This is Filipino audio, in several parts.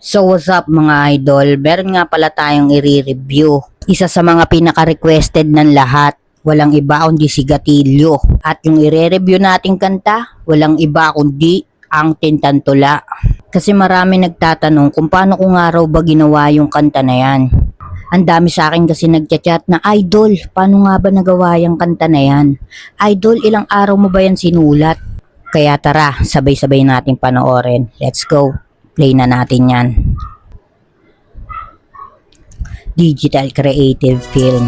So what's up mga idol? Meron nga pala tayong i-review. Isa sa mga pinaka-requested ng lahat. Walang iba kundi si Gatillo. At yung i-review nating kanta, walang iba kundi ang Tintantula. Kasi marami nagtatanong kung paano ko nga raw ba ginawa yung kanta na yan. Ang dami sa akin kasi nagchat-chat na, Idol, paano nga ba nagawa yung kanta na yan? Idol, ilang araw mo ba yan sinulat? Kaya tara, sabay-sabay natin panoorin. Let's go. Play na natin yan. Digital Creative Film.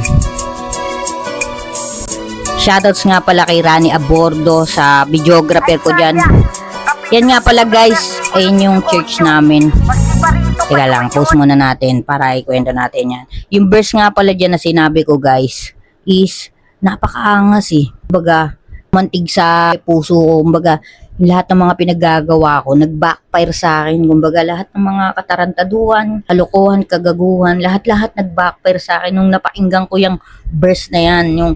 Shoutouts nga pala kay Rani Abordo sa videographer ko dyan. Yan nga pala guys, ayun yung church namin. Teka lang, post muna natin para ikwento natin yan. Yung verse nga pala dyan na sinabi ko guys, is napakaangas eh. Kumbaga, mantig sa puso ko. Kumbaga, lahat ng mga pinaggagawa ko, nag-backfire sa akin. Kumbaga, lahat ng mga katarantaduhan, kalokohan, kagaguhan, lahat-lahat nag-backfire sa akin nung napakinggan ko yung verse na yan. Yung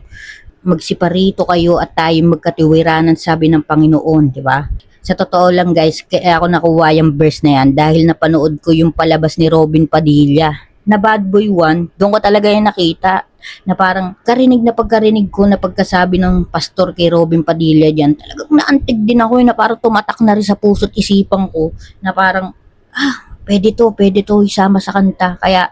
magsiparito kayo at tayo magkatiwiranan, sabi ng Panginoon, di ba? Sa totoo lang guys, kaya ako nakuha yung verse na yan dahil napanood ko yung palabas ni Robin Padilla na Bad Boy 1. Doon ko talaga yung nakita na parang karinig na pagkarinig ko na pagkasabi ng pastor kay Robin Padilla dyan, talagang naantig din ako na parang tumatak na rin sa puso't isipan ko na parang, pwede to isama sa kanta. Kaya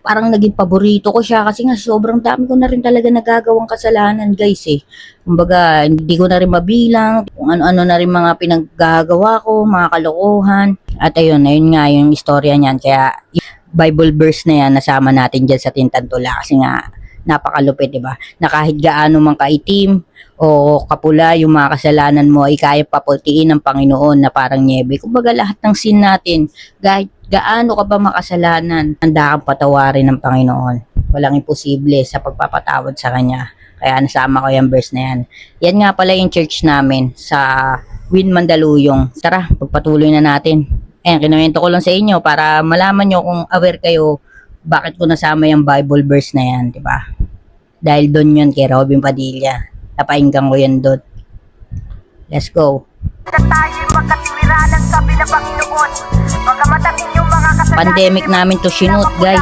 parang naging paborito ko siya kasi nga sobrang dami ko na rin talaga nagagawang kasalanan guys eh. Kumbaga, hindi ko na rin mabilang kung ano-ano na rin mga pinaggagawa ko, mga kalokohan. At ayun nga yung istorya niyan. Kaya Bible verse na yan nasama natin dyan sa Tintantula kasi nga napakalupit, diba? Na kahit gaano mang kaitim o kapula yung mga kasalanan mo ay kaya papultiin ng Panginoon na parang niebe. Kumbaga lahat ng sin natin, kahit gaano ka ba makasalanan, handa kang patawarin ng Panginoon. Walang imposible sa pagpapatawad sa Kanya. Kaya nasama ko yung verse na yan. Yan nga pala yung church namin sa Win Mandaluyong. Tara, pagpatuloy na natin. Kinuwento ko lang sa inyo para malaman nyo kung aware kayo bakit ko nasama yung Bible verse na yan, di ba? Dahil doon yun kay Robin Padilla. Napainggan ko yan doon. Let's go. Pandemic namin to sinut, guys.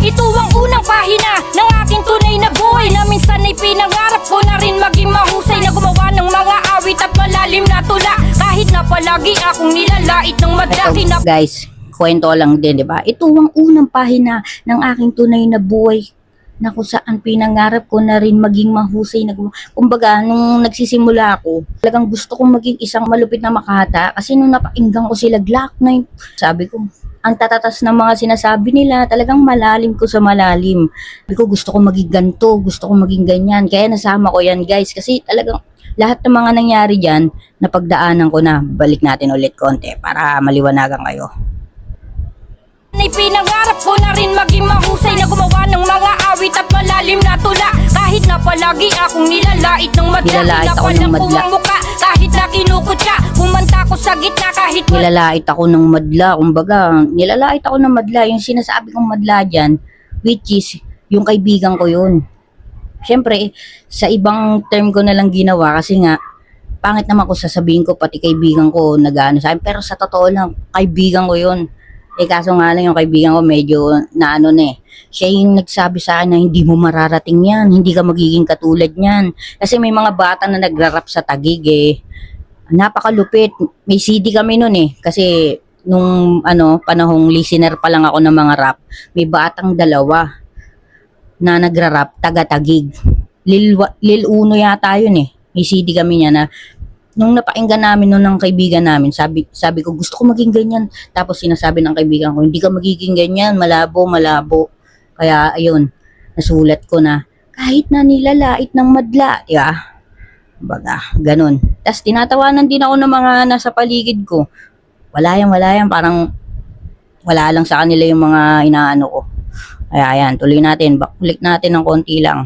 Ito ang unang pahina ng aking tunay na buhay na minsan ay pinangarap ko na rin maging mahusay na gumawa ng mga awit at malalim na tula kahit na palagi akong nilalait ng madaki na... Guys, kwento lang din, di ba? Ito ang unang pahina ng aking tunay na buhay na kung saan pinangarap ko na rin maging mahusay na kumbaga, nung nagsisimula ako, talagang gusto kong maging isang malupit na makata kasi nung napakinggan ko sila Glock 9, sabi ko, ang tatatas ng mga sinasabi nila, talagang malalim ko sa malalim. Sabi ko, gusto ko maging ganito, gusto ko maging ganyan. Kaya nasama ko yan guys kasi talagang lahat ng mga nangyari dyan, napagdaanan ko na. Balik natin ulit konti para maliwanagan kayo. Pinangarap ko na rin maging mahusay na gumawa ng mga awit at malalim na tula kahit na palagi akong nilalait ng madla. Nilalait ako ng madla. Muka, kahit na kinukutya, kumanta ko sa gitna kahit... Nilalait ako ng madla. Kumbaga, nilalait ako ng madla. Yung sinasabi kong madla dyan, which is, yung kaibigan ko yun. Siyempre, sa ibang term ko na lang ginawa kasi nga, pangit naman ko sasabihin ko, pati kaibigan ko nag-ano sa akin. Pero sa totoo lang, kaibigan ko yun. Kaso nga lang yung kaibigan ko medyo naano na eh. Siya yung nagsabi sa akin na hindi mo mararating yan, hindi ka magiging katulad niyan. Kasi may mga bata na nagrarap sa Taguig eh. Napakalupit. May CD kami nun eh. Kasi nung panahong listener pa lang ako ng mga rap, may batang dalawa na nagrarap taga Taguig. Lil Uno yata yun eh. May CD kami niya na nung napakinggan namin nun ng kaibigan namin, sabi ko, gusto ko maging ganyan. Tapos sinasabi ng kaibigan ko, hindi ka magiging ganyan, malabo. Kaya, ayun, nasulat ko na, kahit na nilalait ng madla, diba? Baga, ganun. Tapos tinatawanan din ako ng mga nasa paligid ko. Wala yan, parang wala lang sa kanila yung mga inaano ko. Kaya, ayan, tuloy natin, bakulik natin ng konti lang.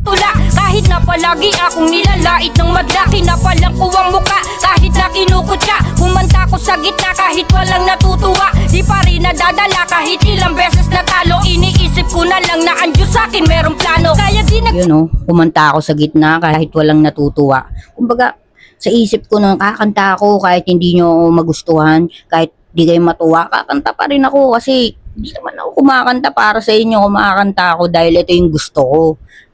Tula, kahit na palagi akong nilalait ng madla kinapalang ko ang muka, kahit na kinukutya, kumanta ko sa gitna kahit walang natutuwa. Di pa rin nadadala kahit ilang beses natalo. Iniisip ko na lang na ang Diyos sa'kin merong plano. Kaya di kumanta ako sa gitna kahit walang natutuwa. Kumbaga, sa isip ko nung kakanta ako kahit hindi nyo ako magustuhan, kahit di kayo matuwa, kakanta pa rin ako kasi hindi naman ako kumakanta para sa inyo, kumakanta ako dahil ito yung gusto ko.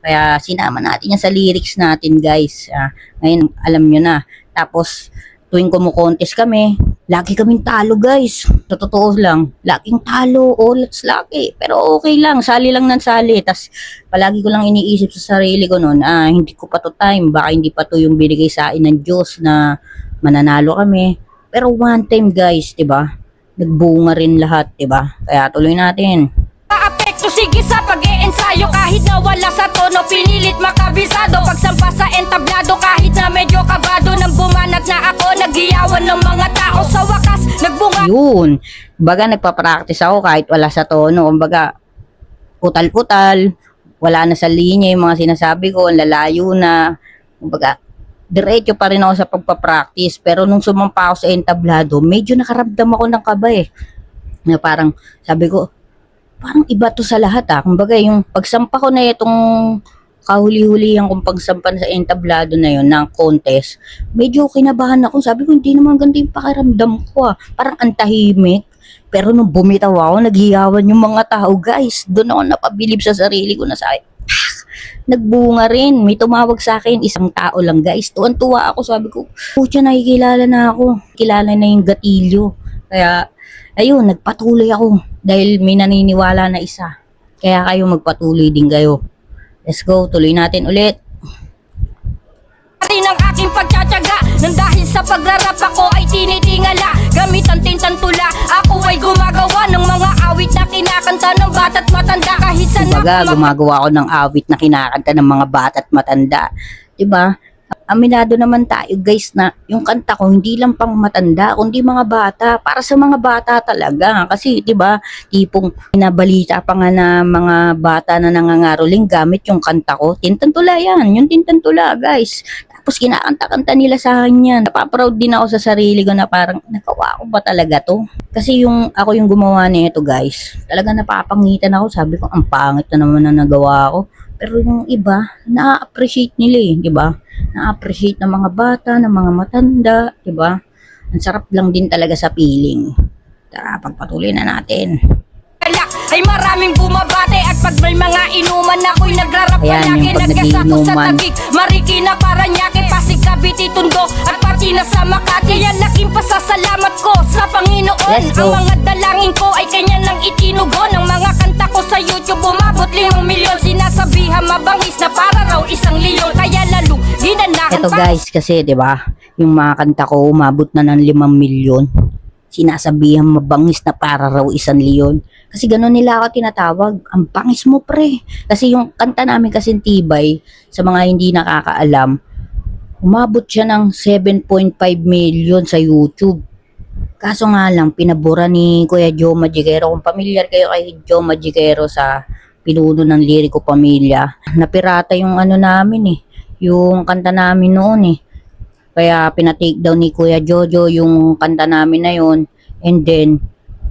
Kaya sinama natin yan sa lyrics natin, guys. Ngayon, alam nyo na. Tapos, tuwing kumukontest kami, lagi kaming talo, guys. Sa totoo lang, laging talo. Let's laki. Pero okay lang, sali lang ng sali. Tapos, palagi ko lang iniisip sa sarili ko noon, hindi ko pa to time. Baka hindi pa to yung binigay sa akin ng Diyos na mananalo kami. Pero one time, guys, diba? Nagbunga rin lahat, diba? Kaya tuloy natin. Apekto sige sa pag-e-ensayo kahit na wala sa tono, pinilit makabisado. Pagsampa sa entablado kahit na medyo kabado, nang bumanat na ako, nagiyawan ng mga tao. Sa wakas, nagbunga. Yun. Kumbaga, nagpa-practice ako kahit wala sa tono. Kumbaga, utal-utal. Wala na sa linya yung mga sinasabi ko. Ang lalayo na. Kumbaga, diretso pa rin ako sa pagpa-practice. Pero nung sumampa ako sa entablado, medyo nakaramdam ako ng kaba eh. Na parang, sabi ko, parang iba to sa lahat Kumbaga, yung pagsampa ko na itong kahuli-hulihan kong pagsampa sa entablado na yun, ng contest, medyo kinabahan ako. Sabi ko, hindi naman ganda yung pakiramdam ko Parang antahimik. Pero nung bumitaw ako, naghiyawan yung mga tao, guys. Doon ako napabilib sa sarili ko na sabi, nagbunga rin. May tumawag sa akin, isang tao lang, guys. Tuwan-tuwa ako, sabi ko, putya, nakikilala na ako. Kilala na yung gatilyo. Kaya, ayun, nagpatuloy ako. Dahil may naniniwala na isa. Kaya kayo magpatuloy din kayo. Let's go, tuloy natin ulit. Rin ang aking pagtsatsaga nang dahil sa pagrarap ako ay tinitingala. Gamit ang tintang tula, ako ay gumagawa ng mga awit na kinakanta ng bata't matanda. Kahit sa Kumbaga, gumagawa ako ng awit na kinakanta ng mga bata't matanda. Diba? Aminado naman tayo, guys, na yung kanta ko hindi lang pang matanda, kundi mga bata. Para sa mga bata talaga. Kasi, diba, tipong pinabalita pa nga na mga bata na nangangaroling gamit yung kanta ko. Tintantula yan. Yung tintantula, guys. Tapos kinakanta-kanta nila sa akin yan. Napaproud din ako sa sarili ko na parang, nagawa ko ba talaga to? Kasi ako yung gumawa nito, guys. Talaga napapangitan ako. Sabi ko, ang pangit na naman na nagawa ko. Pero yung iba, na-appreciate nila di ba? Na-appreciate ng mga bata, ng mga matanda, di ba? Ang sarap lang din talaga sa feeling. Tara, pagpatuloy na natin. ay maraming bumabate. At pag may mga inuman ako'y nagrarap Ayan, palagi. yung pag Nagkasako sa nagiinuman. tagig, Mariki na Paranaque, Pasig, Cavite, Tondo at pati na sa Makati. Yan laking pasasalamat ko sa Panginoon. Let's go. Ang mga dalangin ko ay kanya nang itinugon. Ang mga kanta ko sa YouTube umabot 5 milyon. Sinasabihan mabangis na para raw isang leon. Kaya lalo ginanahan Ito guys, kasi 'di ba, yung mga kanta ko umabot na ng 5 milyon. Sinasabihan mabangis na para raw 1 leon. Kasi gano'n nila ako tinatawag, ang bangis mo pre. Kasi yung kanta namin kasi Tibay, sa mga hindi nakakaalam, umabot siya ng 7.5 million sa YouTube. Kaso nga lang, pinabura ni Kuya Joe Magikero. Kung pamilyar kayo kay Joe Magikero sa pinuno ng Liriko Pamilya, napirata yung ano namin yung kanta namin noon Kaya pinatake down ni Kuya Jojo yung kanta namin na yun. And then,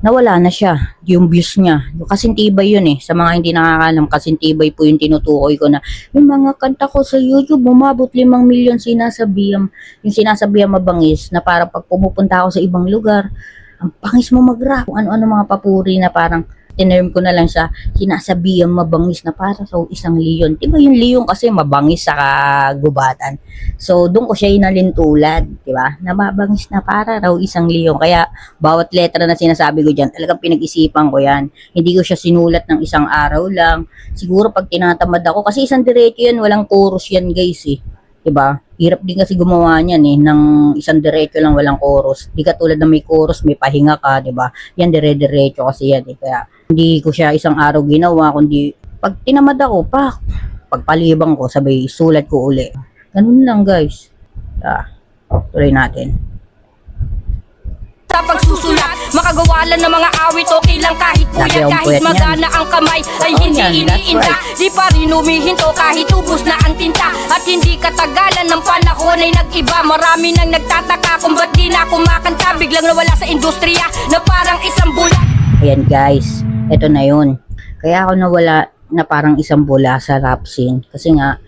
nawala na siya, yung views niya. Kasintibay yun sa mga hindi nakakalam, kasintibay po yung tinutukoy ko na yung mga kanta ko sa YouTube, umabot 5 milyon sinasabihan, yung sinasabihan mabangis, na para pag pumupunta ako sa ibang lugar, ang bangis mo mag-rap, kung ano-ano mga papuri na parang, tinerm ko na lang siya, sinasabihan mabangis na para sa 1 leon. Diba yung leon kasi mabangis sa kagubatan. So, doon ko siya inalintulad, diba? Na mabangis na para raw 1 leon. Kaya, bawat letra na sinasabi ko dyan, talagang pinag-isipan ko yan. Hindi ko siya sinulat ng isang araw lang. Siguro pag tinatamad ako, kasi isang diretso yan, walang chorus yan guys Diba? Hirap din kasi gumawa niyan ng isang diretso lang walang chorus. Di katulad na may chorus, may pahinga ka, diba? Yan dire-diretso kasi yan Kaya hindi ko siya isang araw ginawa, kundi pag tinamad ako, pagpalibang ko, sabay sulat ko uli. Ganun lang guys. Tuloy natin. Sa pagsusulat, makagawa lang ng mga awit, okay lang kahit Lagi puyat, akong kahit puyat magana ang kamay ay hindi yan, that's iniinda. Di pa rin humihinto kahit ubos na ang tinta. At hindi katagalan ng panahon ay nag-iba. Marami nang nagtataka kung ba't di na kumakanta. Biglang nawala sa industriya na parang isang bulan. Ayan guys, eto na yun. Kaya ako nawala na parang isang bola sa rap scene. Kasi nga,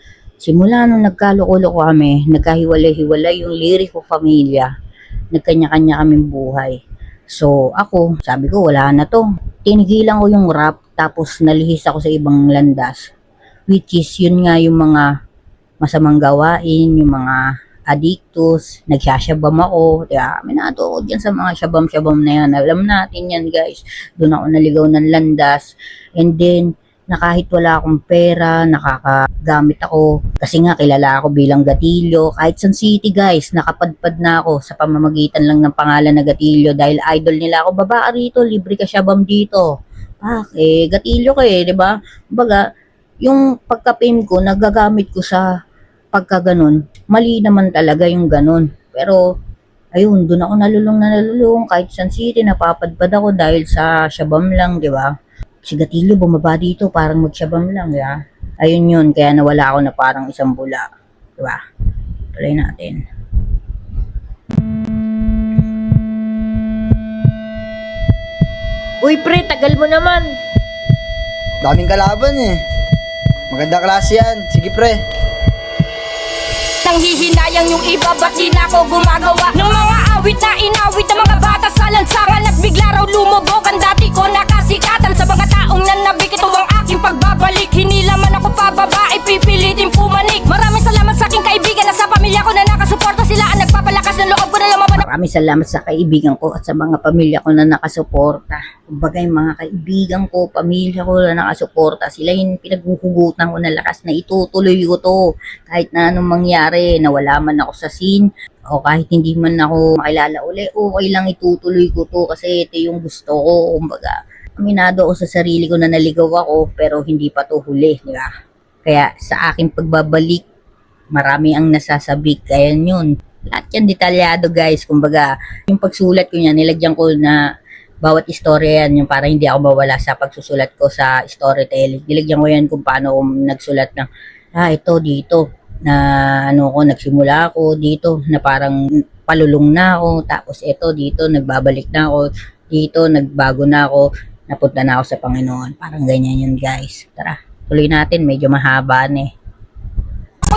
Simula nung nagkaloko-loko kami, nagkahiwalay-hiwalay yung liriko pamilya, nagkanya-kanya kaming buhay. So ako, sabi ko wala na to. Tinigilan ko yung rap, tapos nalihis ako sa ibang landas. Which is yun nga yung mga masamang gawain, yung mga addictus, nagsasyabam ako. Kaya minato ako dyan sa mga syabam-syabam na yan. Alam natin yan guys. Doon ako naligaw ng landas. And then, na kahit wala akong pera, nakakagamit ako. Kasi nga, kilala ako bilang Gatillo. Kahit San City, guys, nakapadpad na ako sa pamamagitan lang ng pangalan na Gatillo dahil idol nila ako. Baba rito, libre ka syabam dito. Gatillo ka di ba? Baga, yung pagka-fame ko, nagagamit ko sa pagkaganon. Mali naman talaga yung ganon. Pero, ayun, doon ako nalulung. Kahit San City, napapadpad ako dahil sa syabam lang, di ba? Si Gatillo bumaba dito, parang magsyabam lang, ya. Ayun yun, kaya nawala ako na parang isang bula. Diba? Tuloy natin. Uy pre, tagal mo naman. Daming kalaban eh. Maganda klase yan. Sige pre. Nang hihinayang yung iba, ba't di na ako gumagawa ng mga awit na inawit ng mga bata sa lansangan at bigla raw lumubog ang dati ko nakasikatan sa mga taong nanabik. Ito ang aking pagbabalik, hinila man ako pababa, ipipilitin pumanik. Maraming salamat sa aking kaibigan na sa pamilya ko na nakasuporta, sila ang nagpapalakas ng loob ko na lumaban. Maraming salamat sa kaibigan ko at sa mga pamilya ko na nakasuporta. Kumbaga yung mga kaibigan ko, pamilya ko na nakasuporta, sila yung pinaghuhugutan ko na lakas na itutuloy ko to. Kahit na anong mangyari, nawala man ako sa scene, o kahit hindi man ako makilala uli, okay lang itutuloy ko to kasi ito yung gusto ko. Kumbaga, aminado ako sa sarili ko na naligaw ako pero hindi pa to huli, di ba? Kaya sa aking pagbabalik, marami ang nasasabik, kaya yun. Lahat yan detalyado guys, kumbaga, yung pagsulat ko niya, nilagyan ko na bawat istorya yan, yung para hindi ako mawala sa pagsusulat ko sa storytelling. Nilagyan ko yan kung paano ako nagsulat ng, ito dito, na nagsimula ako dito, na parang palulong na ako, tapos ito dito, nagbabalik na ako, dito, nagbago na ako, napunta na ako sa Panginoon. Parang ganyan yun guys. Tara, tuloy natin, medyo mahaba na eh.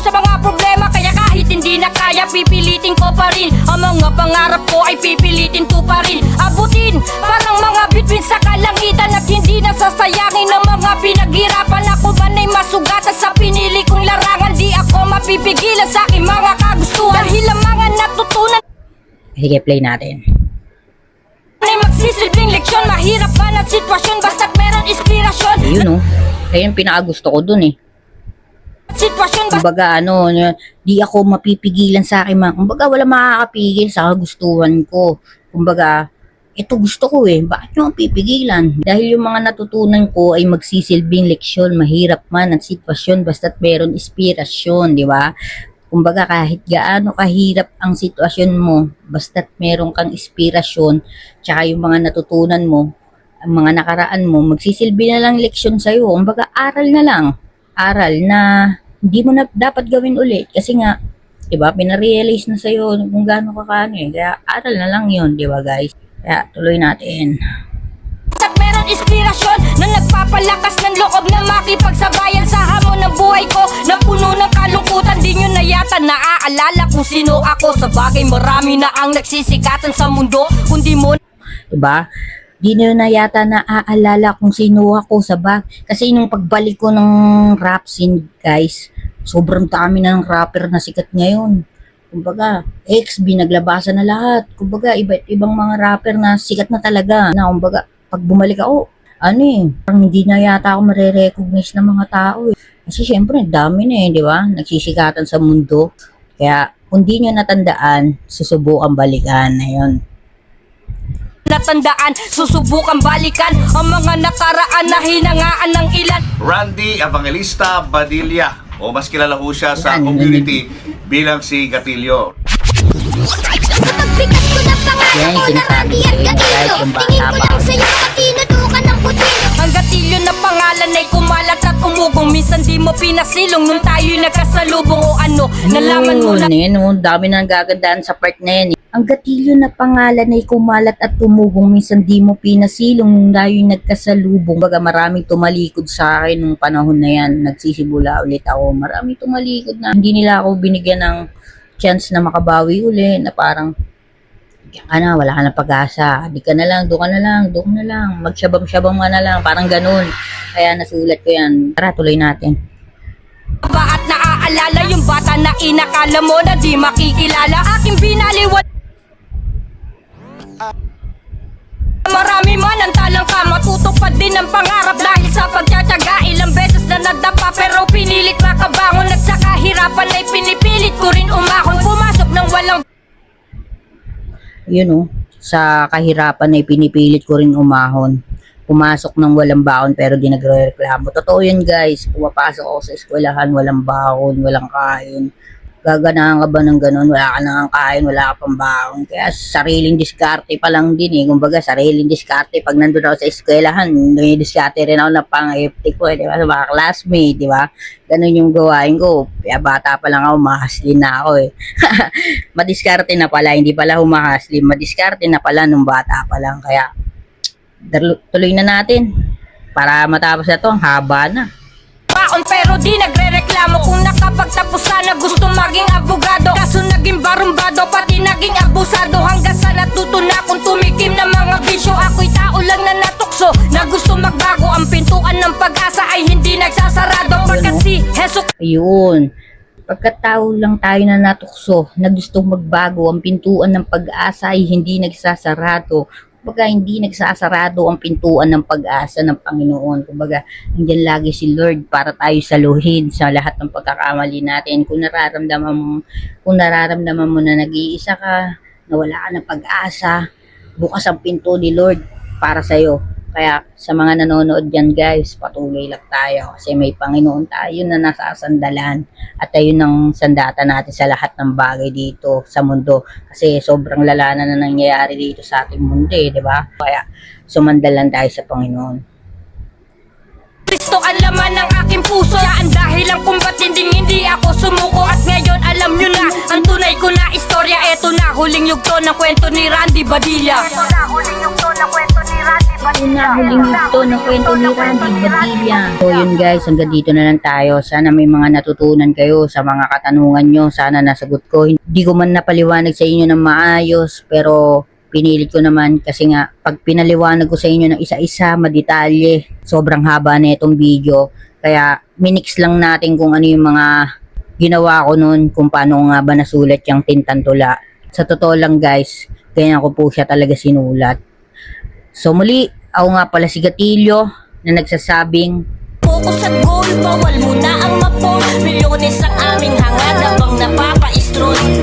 Sa mga problema, kaya kahit hindi na kaya, pipilitin ko pa rin. Ang mga pangarap ko ay pipilitin to pa rin. Abutin, parang mga bituin sa kalangitan at hindi nasasayangin ng mga pinaghirapan. Ako man ay masugatan sa pinili kong larangan. Di ako mapipigilan sa aking mga kagustuhan dahil ang mga natutunan Sige, play natin. ay magsisilbing leksyon. Mahirap man ang sitwasyon, basta't meron inspirasyon. Ayun kaya yung pinakagusto ko dun eh. Sitwasyon ba? Kumbaga di ako mapipigilan sa akin kumbaga wala makakapigil sa kagustuhan ko. Kumbaga, ito gusto ko eh. Bakit nyo ang pipigilan? Dahil yung mga natutunan ko ay magsisilbing leksyon. Mahirap man ang sitwasyon basta't meron inspirasyon, di ba? Kumbaga kahit gaano kahirap ang sitwasyon mo, basta't meron kang inspirasyon, tsaka yung mga natutunan mo, ang mga nakaraan mo, magsisilbi na lang leksyon sa'yo. Kumbaga aral na lang. Aral na hindi mo na dapat gawin ulit kasi nga, 'di ba? Pina-realize na sa iyo kung gaano ka Kaya aral na lang 'yon, 'di ba, guys? Kaya tuloy natin. At meron inspirasyon na nagpapalakas ng loob na makipagsabayan sa hamon ng buhay ko na puno ng kalungkutan. Di nyo na yata naaalala kung sino ako. Sa bagay marami na ang nagsisikatan sa mundo, kundi mo, 'Di ba? Di nyo na yata naaalala kung sino ako sa kasi nung pagbalik ko ng rap scene, guys, sobrang dami na ng rapper na sikat ngayon. Kumbaga, XB naglabasan na lahat. Kumbaga, iba't ibang mga rapper na sikat na talaga. Na kumbaga, pag bumalik ako, parang hindi na yata ako marirecognize ng mga tao eh. Kasi syempre, dami na di ba? Nagsisikatan sa mundo. Kaya, kung di nyo natandaan, susubukan balikan. Ayun. natandaan, susubukan balikan ang mga nakaraan na hinangaan ng ilan. Randy Evangelista Badilla, o mas kilala ho siya sa community bilang si Gatillo. Pagbigas ko ng pangalan Yan, ko na sinasabi Randy at sa'yo, Gatillo. kahit yung Tingin ko bata lang sa'yo, pati natukan ng puti. Ang Gatillo na pangalan ay kumalat at umugong. minsan di mo pinasilong nung tayo'y nagkasalubong o ano. Nalaman mo na Yan, oh, dami na nagagandaan sa part na yan. Ang Gatilyo na pangalan ay kumalat at tumugong, minsan di mo pinasilong nung tayo'y nagkasalubong. Baga maraming tumalikod sa akin nung panahon na yan. Nagsisibula ulit ako. Maraming tumalikod na hindi nila ako binigyan ng chance na makabawi uli, na parang diyan ka na, wala ka na pag-asa, di ka na lang, doon ka na lang, doon na lang, magsyabam-syabam ka na lang, parang ganun. Kaya nasulat ko yan. Tara, tuloy natin. ba at naaalala yung bata na inakala mo na di makikilala? Aking binaliwan. Marami man ang talang ka, matutupad din ang pangarap dahil sa pagtsatsaga. Ilang beses na nadapa pero pinilit makabangon, at sa kahirapan ay pinipilit ko rin umahon. Pumasok ng walang Yun oh, sa kahirapan ay pinipilit ko rin umahon. Pumasok ng walang baon pero di nagre-reklamo. Totoo yan guys, pumapasok ako sa eskwelahan, walang baon, walang kain. Gaganahan ka ba ng ganun? Wala ka nang kain, wala ka pang baon. Kaya sariling diskarte pa lang din eh. Kumbaga sariling diskarte. Pag nandun ako sa eskwelahan, diskarte rin ako na pang-FT ko eh. Diba? Sa mga classmate, diba? Ganun yung gawain ko. Kaya bata pa lang ako, mahaslin na ako eh. Madiskarte na pala, hindi pala humahaslin. Madiskarte na pala nung bata pa lang. Kaya tuloy na natin. Para matapos na to, ang haba na. baon pero di nagre-reklamo. Kung nakapagtapos sana gusto maging abogado, kaso naging barumbado pati naging abusado. Hanggang sa natuto na kung tumikim ng mga bisyo. Ako'y tao lang na natukso na gusto magbago. Ang pintuan ng pag-asa ay hindi nagsasarado. Pagkat si Jesus Ayun. Pagkatao lang tayo na natukso, na gustong magbago, ang pintuan ng pag-asa ay hindi nagsasarado. Kumbaga, hindi nagsasarado ang pintuan ng pag-asa ng Panginoon. Kumbaga, nandiyan lagi si Lord para tayo saluhin sa lahat ng pagkakamali natin. Kung nararamdaman mo na nag-iisa ka, na wala ka ng pag-asa, bukas ang pinto ni Lord para sa'yo. Kaya sa mga nanonood dyan guys, patuloy lang tayo kasi may Panginoon tayo na nasasandalan at ayun ang sandata natin sa lahat ng bagay dito sa mundo kasi sobrang lala na nangyayari dito sa ating mundo eh, di ba? Kaya sumandalan tayo sa Panginoon. Kristo ang laman ng aking puso. Siya ang dahilan kung ba't hindi ako sumuko. At ngayon alam nyo na ang tunay ko na istorya. Eto na huling yugto ng kwento ni Randy Badilla. Huling yugto ng kwento ni Randy Badilla. So yun guys, hanggang dito na lang tayo. Sana may mga natutunan kayo sa mga katanungan nyo. Sana nasagot ko. Hindi ko man napaliwanag sa inyo ng maayos, pero pinilit ko naman kasi nga pag pinaliwanag ko sa inyo ng isa-isa, madetalye, sobrang haba na itong video. Kaya minix lang natin kung ano yung mga ginawa ko noon, kung paano nga ba nasulat yung Tintantula. Sa totoo lang guys, ganyan ko po siya talaga sinulat. So muli, ako nga pala si Gatilyo na nagsasabing Focus sa goal, bawal muna ang mapol. Milyones ang aming hangad habang napapa-stroll.